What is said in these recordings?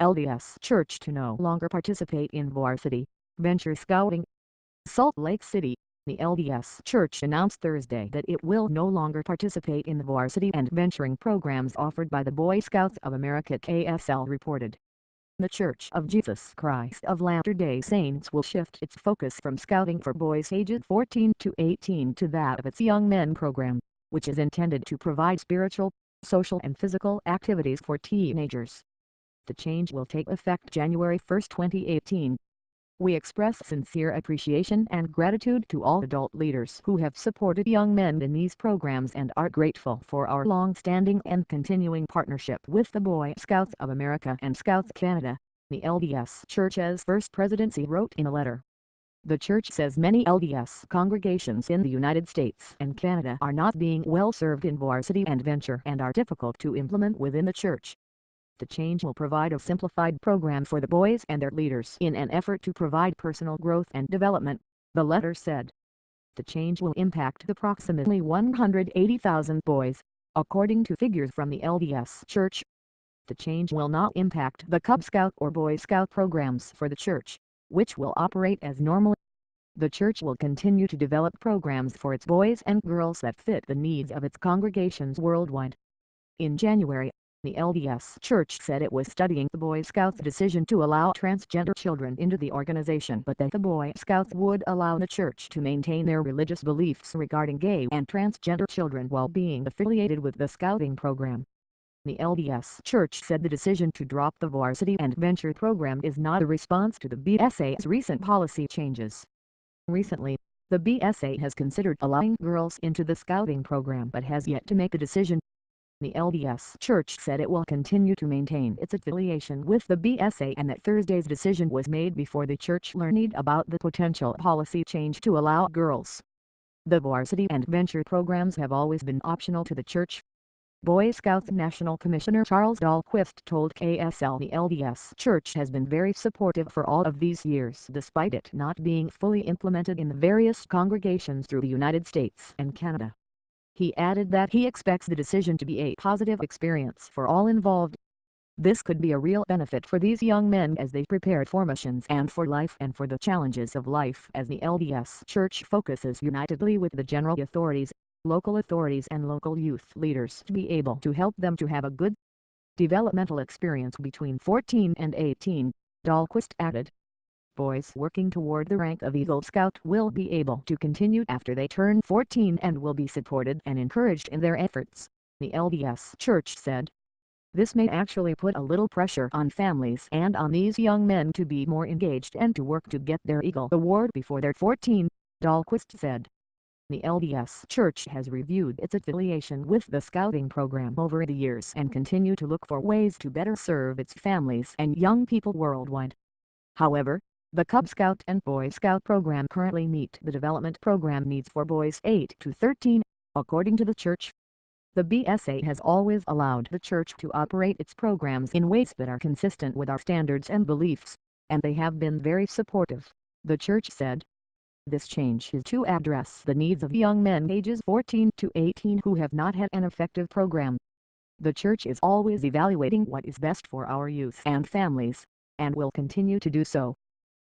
LDS Church to no longer participate in Varsity venture scouting. Salt Lake City, the LDS Church announced Thursday that it will no longer participate in the Varsity and venturing programs offered by the Boy Scouts of America, KSL reported. The Church of Jesus Christ of Latter-day Saints will shift its focus from scouting for boys ages 14 to 18 to that of its Young Men program, which is intended to provide spiritual, social and physical activities for teenagers. The change will take effect January 1, 2018. We express sincere appreciation and gratitude to all adult leaders who have supported young men in these programs and are grateful for our long-standing and continuing partnership with the Boy Scouts of America and Scouts Canada, the LDS Church's First Presidency wrote in a letter. The Church says many LDS congregations in the United States and Canada are not being well served in Varsity and Venture and are difficult to implement within the Church. The change will provide a simplified program for the boys and their leaders in an effort to provide personal growth and development, the letter said. The change will impact approximately 180,000 boys, according to figures from the LDS Church. The change will not impact the Cub Scout or Boy Scout programs for the Church, which will operate as normal. The Church will continue to develop programs for its boys and girls that fit the needs of its congregations worldwide. In January, the LDS Church said it was studying the Boy Scouts' decision to allow transgender children into the organization, but that the Boy Scouts would allow the Church to maintain their religious beliefs regarding gay and transgender children while being affiliated with the Scouting program. The LDS Church said the decision to drop the Varsity and Venture program is not a response to the BSA's recent policy changes. Recently, the BSA has considered allowing girls into the Scouting program but has yet to make a decision. The LDS Church said it will continue to maintain its affiliation with the BSA and that Thursday's decision was made before the Church learned about the potential policy change to allow girls. The Varsity and Venture programs have always been optional to the Church. Boy Scouts National Commissioner Charles Dahlquist told KSL the LDS Church has been very supportive for all of these years despite it not being fully implemented in the various congregations through the United States and Canada. He added that he expects the decision to be a positive experience for all involved. This could be a real benefit for these young men as they prepare for missions and for life and for the challenges of life as the LDS Church focuses unitedly with the general authorities, local authorities and local youth leaders to be able to help them to have a good developmental experience between 14 and 18, Dahlquist added. Boys working toward the rank of Eagle Scout will be able to continue after they turn 14 and will be supported and encouraged in their efforts, the LDS Church said. This may actually put a little pressure on families and on these young men to be more engaged and to work to get their Eagle Award before they're 14, Dahlquist said. The LDS Church has reviewed its affiliation with the Scouting program over the years and continue to look for ways to better serve its families and young people worldwide. However, the Cub Scout and Boy Scout program currently meet the development program needs for boys 8 to 13, according to the Church. The BSA has always allowed the Church to operate its programs in ways that are consistent with our standards and beliefs, and they have been very supportive, the Church said. This change is to address the needs of young men ages 14 to 18 who have not had an effective program. The Church is always evaluating what is best for our youth and families, and will continue to do so.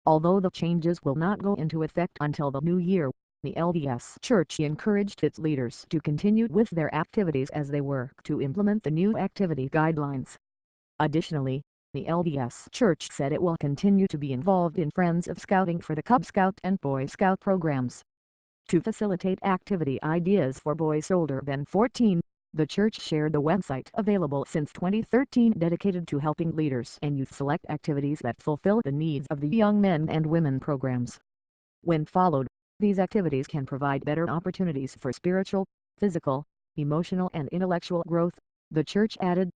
Although the changes will not go into effect until the new year, the LDS Church encouraged its leaders to continue with their activities as they work to implement the new activity guidelines. Additionally, the LDS Church said it will continue to be involved in Friends of Scouting for the Cub Scout and Boy Scout programs. To facilitate activity ideas for boys older than 14, the Church shared the website available since 2013 dedicated to helping leaders and youth select activities that fulfill the needs of the young men and women programs. When followed, these activities can provide better opportunities for spiritual, physical, emotional and intellectual growth, the Church added.